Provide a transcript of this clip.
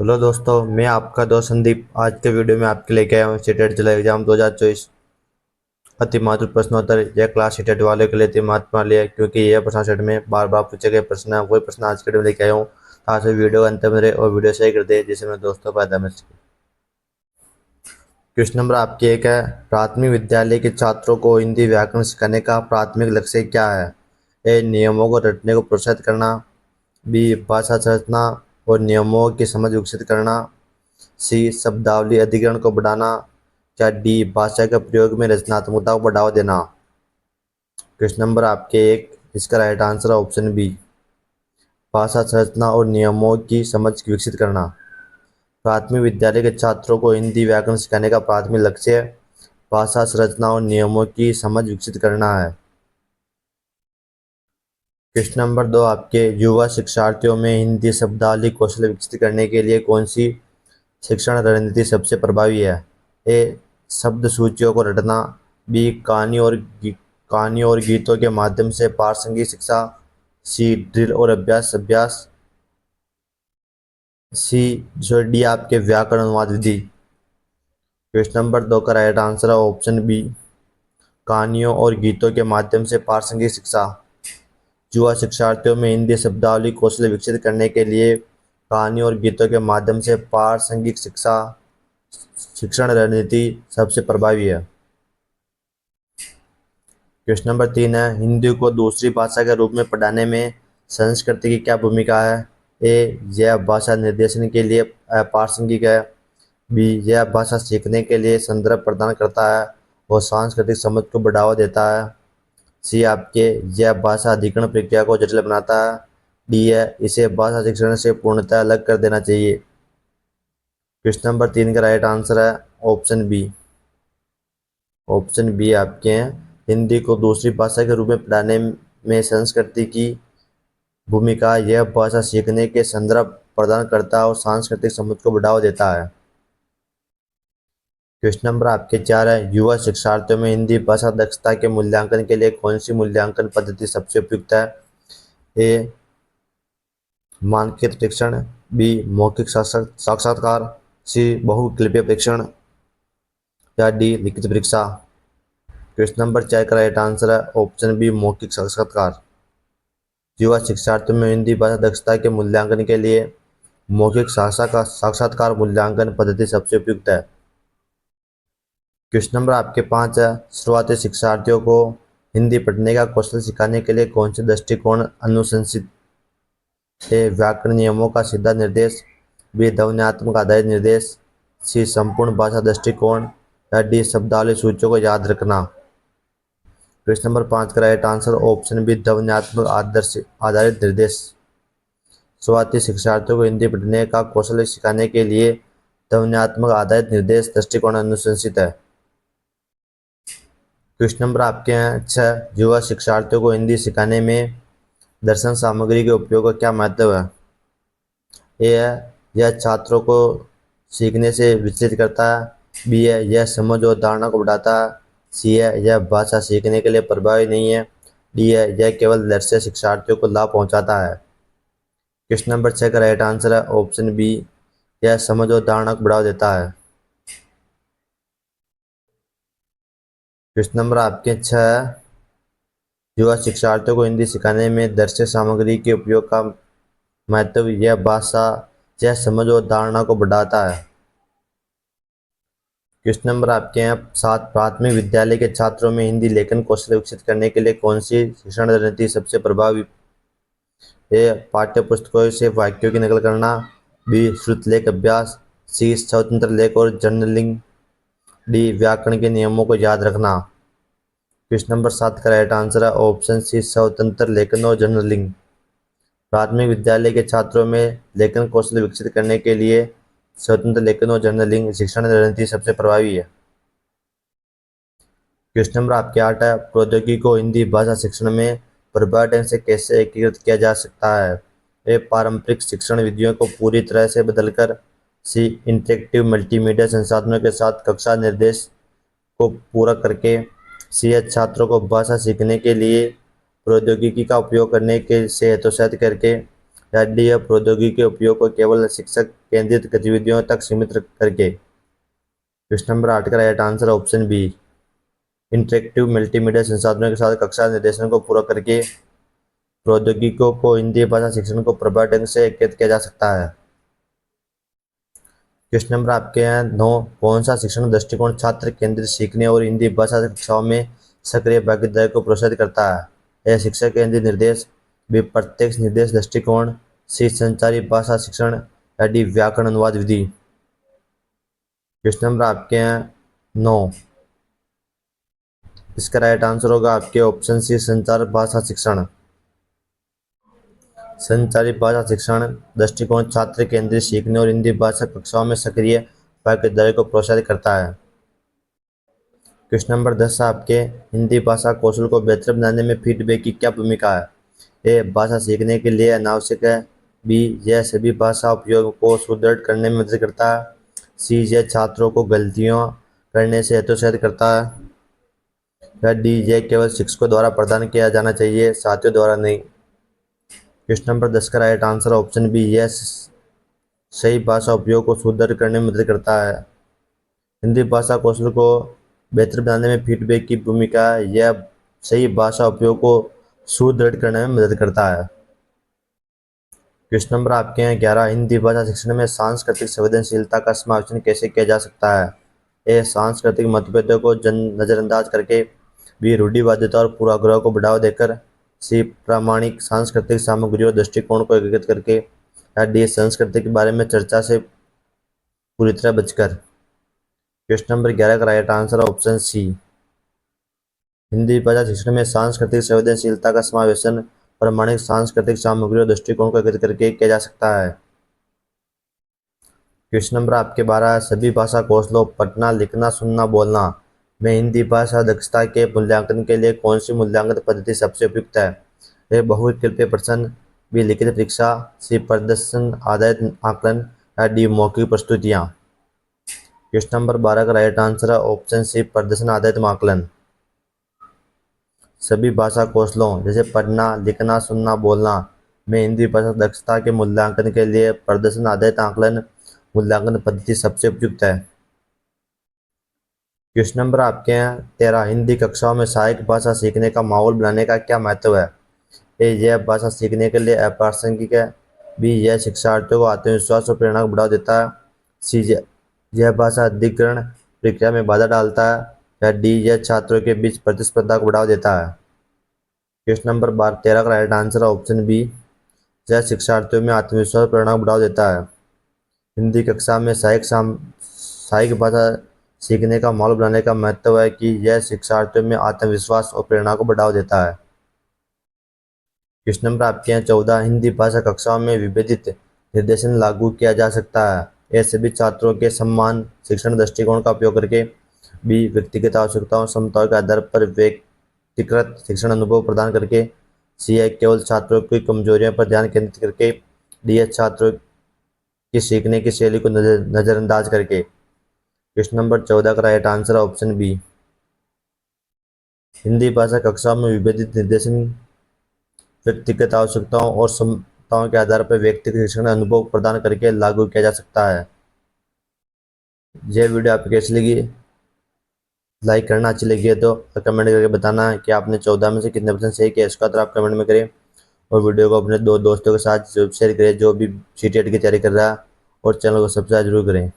Hello दोस्तों, मैं आपका दोस्त संदीप। आज के वीडियो में आपके लेके आया हूँ सीटेट जिला एग्जाम 2024 अति महत्वपूर्ण प्रश्नोत्तर। यह क्लास सीटेट वाले के लिए अति महत्व वाली है, क्योंकि यह प्रश्न सेट में बार बार पूछे गए प्रश्न है। वही प्रश्न आज के वीडियो में लेके आया हूँ। आज वीडियो अंत में रहे और वीडियो शेयर कर दे, जिससे मेरे दोस्तों फायदा मिल सके। क्वेश्चन नंबर आपके एक है, प्राथमिक विद्यालय के छात्रों को हिंदी व्याकरण सिखाने का प्राथमिक लक्ष्य क्या है? ए, नियमों को रटने को प्रोत्साहित करना। बी, भाषा संरचना और नियमों की समझ विकसित करना। सी, शब्दावली अधिग्रहण को बढ़ाना। या डी, भाषा के प्रयोग में रचनात्मकता को बढ़ावा देना। क्वेश्चन नंबर आपके एक, इसका राइट आंसर है ऑप्शन बी, भाषा संरचना और नियमों की समझ विकसित करना। प्राथमिक विद्यालय के छात्रों को हिंदी व्याकरण सिखाने का प्राथमिक लक्ष्य भाषा संरचना और नियमों की समझ विकसित करना है। क्वेश्चन नंबर दो आपके, युवा शिक्षार्थियों में हिंदी शब्दावली कौशल विकसित करने के लिए कौन सी शिक्षण रणनीति सबसे प्रभावी है? ए, शब्द सूचियों को रटना। बी, कहानी और गीतों के माध्यम से प्रासंगिक शिक्षा। सी, ड्रिल और अभ्यास अभ्यास। सी, जो डी आपके व्याकरण अनुवाद विधि। क्वेश्चन नंबर दो का राइट आंसर है ऑप्शन बी, कहानियों और गीतों के माध्यम से प्रासंगिक शिक्षा। युवा शिक्षार्थियों में हिंदी शब्दावली कौशल विकसित करने के लिए कहानी और गीतों के माध्यम से प्रासंगिक शिक्षा शिक्षण रणनीति सबसे प्रभावी है। क्वेश्चन नंबर तीन है, हिंदी को दूसरी भाषा के रूप में पढ़ाने में संस्कृति की क्या भूमिका है? ए, यह भाषा निर्देशन के लिए प्रासंगिक है। बी, यह भाषा सीखने के लिए संदर्भ प्रदान करता है और सांस्कृतिक समझ को बढ़ावा देता है। सी, आपके यह भाषा अधिग्रहण प्रक्रिया को जटिल बनाता है। डी है, इसे भाषा शिक्षण से पूर्णतः अलग कर देना चाहिए। क्वेश्चन नंबर तीन का राइट आंसर है ऑप्शन बी। ऑप्शन बी आपके हैं, हिंदी को दूसरी भाषा के रूप में पढ़ाने में संस्कृति की भूमिका, यह भाषा सीखने के संदर्भ प्रदान करता है और सांस्कृतिक समझ को बढ़ावा देता है। क्वेश्चन नंबर आपके चार है, युवा शिक्षार्थियों में हिंदी भाषा दक्षता के मूल्यांकन के लिए कौन सी मूल्यांकन पद्धति सबसे उपयुक्त है? ए, मानकित परीक्षण। बी, मौखिक साक्षात्कार। सी, बहुविकल्पीय परीक्षण। या डी, लिखित परीक्षा। क्वेश्चन नंबर चार का राइट आंसर है ऑप्शन बी, मौखिक साक्षात्कार। युवा शिक्षार्थियों में हिंदी भाषा दक्षता के मूल्यांकन के लिए मौखिक साक्षात्कार मूल्यांकन पद्धति सबसे उपयुक्त है। क्वेश्चन नंबर आपके पाँच है, शुरुआती शिक्षार्थियों को हिंदी पढ़ने का कौशल सिखाने के लिए कौन से दृष्टिकोण अनुशंसित? ए, व्याकरण नियमों का सीधा निर्देश। बी, ध्वन्यात्मक आधारित निर्देश। सी, संपूर्ण भाषा दृष्टिकोण। या डी, शब्दावली सूचियों को याद रखना। क्वेश्चन नंबर पाँच का राइट आंसर ऑप्शन बी, ध्वन्यात्मक आधारित निर्देश। शुरुआती शिक्षार्थियों को हिंदी पढ़ने का कौशल सिखाने के लिए ध्वन्यात्मक आधारित निर्देश दृष्टिकोण अनुशंसित है। क्वेश्चन नंबर आपके हैं छः, युवा शिक्षार्थियों को हिंदी सिखाने में दर्शन सामग्री के उपयोग का क्या महत्व है? ए है, यह छात्रों को सीखने से विचलित करता है। बी है, यह समझ और धारणा को बढ़ाता है। सी है, यह भाषा सीखने के लिए प्रभावी नहीं है। डी है, यह केवल दृश्य शिक्षार्थियों को लाभ पहुंचाता है। क्वेश्चन नंबर छः का राइट आंसर है ऑप्शन बी, यह समझ और धारणा को बढ़ावा देता है। क्वेश्चन नंबर आपके छः, युवा शिक्षार्थियों को हिंदी सिखाने में दृश्य सामग्री के उपयोग का महत्व, यह भाषा यह समझ और धारणा को बढ़ाता है। क्वेश्चन नंबर आपके हैं सात, प्राथमिक विद्यालय के छात्रों में हिंदी लेखन कौशल विकसित करने के लिए कौन सी शिक्षण रणनीति सबसे प्रभावी? ए, पाठ्य पुस्तकों से वाक्यों की नकल करना। बी, श्रुतलेख अभ्यास। सी, स्वतंत्र लेख और जर्नलिंग। डी, व्याकरण के नियमों को याद रखना। क्वेश्चन नंबर सात का राइट आंसर है ऑप्शन सी, स्वतंत्र लेखन और जर्नलिंग। प्राथमिक विद्यालय के छात्रों में लेखन कौशल विकसित करने के लिए स्वतंत्र लेखन और जर्नलिंग शिक्षण रणनीति सबसे प्रभावी है। क्वेश्चन नंबर आपके आठ है, प्रौद्योगिकी को हिंदी भाषा शिक्षण में प्रभावी ढंग से कैसे एकीकृत किया जा सकता है? ए, पारंपरिक शिक्षण विधियों को पूरी तरह से बदलकर। सी, इंटरेक्टिव मल्टीमीडिया संसाधनों के साथ कक्षा निर्देश को पूरा करके। सी है, छात्रों को भाषा सीखने के लिए प्रौद्योगिकी का उपयोग करने के से हतोत्साहित करके। या डी है प्रौद्योगिकी के उपयोग को केवल शिक्षक केंद्रित गतिविधियों तक सीमित करके। क्वेश्चन नंबर 8 का right answer option B, interactive multimedia संसाधनों के साथ कक्षा निर्देशन को पूरा करके प्रौद्योगिकियों को हिंदी भाषा शिक्षण को प्रभावी ढंग से एकीकृत किया जा सकता है। क्वेश्चन नंबर आपके हैं 9, कौन सा शिक्षण दृष्टिकोण छात्र केंद्रित सीखने और हिंदी भाषा कक्षाओं में सक्रिय भागीदारी को प्रोत्साहित करता है। ए शिक्षक केंद्रित निर्देश, बी प्रत्यक्ष निर्देश दृष्टिकोण, सी संचारी भाषा शिक्षण, या डी व्याकरण अनुवाद विधि। क्वेश्चन नंबर आपके हैं 9, इसका राइट आंसर होगा आपके ऑप्शन सी संचार भाषा शिक्षण। संचारी भाषा शिक्षण दृष्टिकोण छात्र केंद्रित सीखने और हिंदी भाषा कक्षाओं में सक्रिय भागीदारी को प्रोत्साहित करता है। क्वेश्चन नंबर 10 आपके हिंदी भाषा कौशल को बेहतर बनाने में फीडबैक की क्या भूमिका है। ए भाषा सीखने के लिए अनावश्यक है, बी यह सभी भाषा उपयोग को सुदृढ़ करने में मदद करता है, सी यह छात्रों को गलतियां करने से हतोत्साहित करता है, या डी यह केवल शिक्षकों द्वारा प्रदान किया जाना चाहिए, साथियों द्वारा नहीं। क्वेश्चन नंबर 10 का right answer option B, yes सही भाषा उपयोग को सुदृढ़ करने में मदद करता है। हिंदी भाषा कौशल को बेहतर बनाने में फीडबैक की भूमिका है, यह सही भाषा उपयोग को सुदृढ़ करने में मदद करता है। क्वेश्चन नंबर आपके हैं 11, हिंदी भाषा शिक्षण में सांस्कृतिक संवेदनशीलता का समावेशन कैसे किया जा सकता है। ए सांस्कृतिक मतभेदों को नजरअंदाज करके, बी रूढ़िवादिता और पूर्वाग्रह को बढ़ावा देकर, सी प्रामाणिक सांस्कृतिक सामग्री और दृष्टिकोण को एकीकृत करके, या डी संस्कृति के बारे में चर्चा से पूरी तरह बचकर। क्वेश्चन नंबर 11 का right answer option C, Hindi भाषा शिक्षण में सांस्कृतिक संवेदनशीलता का समावेशन प्रामाणिक सांस्कृतिक सामग्री और दृष्टिकोण को एकीकृत करके किया जा सकता है। क्वेश्चन नंबर आपके 12, सभी भाषा कौशलों पढ़ना लिखना सुनना बोलना में हिंदी भाषा दक्षता के मूल्यांकन के लिए कौन सी मूल्यांकन पद्धति सबसे उपयुक्त है। ए बहुविकल्पीय प्रश्न, बी लिखित परीक्षा, सी प्रदर्शन आधारित आकलन, या डी मौखिक प्रस्तुतियाँ। क्वेश्चन नंबर 12 का राइट आंसर है ऑप्शन सी प्रदर्शन आधारित आकलन। सभी भाषा कौशलों जैसे पढ़ना लिखना सुनना बोलना में हिंदी भाषा दक्षता के मूल्यांकन के लिए प्रदर्शन आधारित आकलन मूल्यांकन पद्धति सबसे उपयुक्त है। क्वेश्चन नंबर आपके हैं 13, हिंदी कक्षाओं में सहायक भाषा सीखने का माहौल बनाने का क्या महत्व है। ए यह भाषा सीखने के लिए अप्रासंगिक है, बी यह शिक्षार्थियों को आत्मविश्वास और प्रेरणा को बढ़ावा देता है, सी यह भाषा अधिग्रहण प्रक्रिया में बाधा डालता है, या डी यह छात्रों के बीच प्रतिस्पर्धा को बढ़ावा देता है। क्वेश्चन नंबर 13 का राइट आंसर है ऑप्शन बी, यह शिक्षार्थियों में आत्मविश्वास और प्रेरणा को बढ़ावा देता है। हिंदी कक्षा में सहायक भाषा सीखने का माहौल बनाने का महत्व है कि यह शिक्षार्थियों में आत्मविश्वास और प्रेरणा को बढ़ावा देता है। क्वेश्चन नंबर आपके हैं 14, हिंदी भाषा कक्षाओं में विभेदित निर्देशन लागू किया जा सकता है। ये सभी छात्रों के समान शिक्षण दृष्टिकोण का उपयोग करके, बी व्यक्तिगत आवश्यकताओं क्षमताओं के आधार पर व्यक्तिगत शिक्षण अनुभव प्रदान करके, सी है केवल छात्रों की कमजोरियों पर ध्यान केंद्रित करके, डी है छात्रों की सीखने की शैली को नजरअंदाज करके। क्वेश्चन नंबर 14 का राइट आंसर है ऑप्शन बी, हिंदी भाषा कक्षाओं में विभेदित निर्देशन व्यक्तिगत आवश्यकताओं और क्षमताओं के आधार पर व्यक्तिगत शिक्षण अनुभव प्रदान करके लागू किया जा सकता है। यह वीडियो आपको कैसी लगी, लाइक करना, अच्छी लगी है तो कमेंट करके बताना कि आपने 14 में से कितने % सही किया, इसका तो आप कमेंट में करें। और वीडियो को अपने 2 दोस्तों के साथ शेयर करें जो भी CTET की तैयारी कर रहा है, और चैनल को सब्सक्राइब जरूर करें।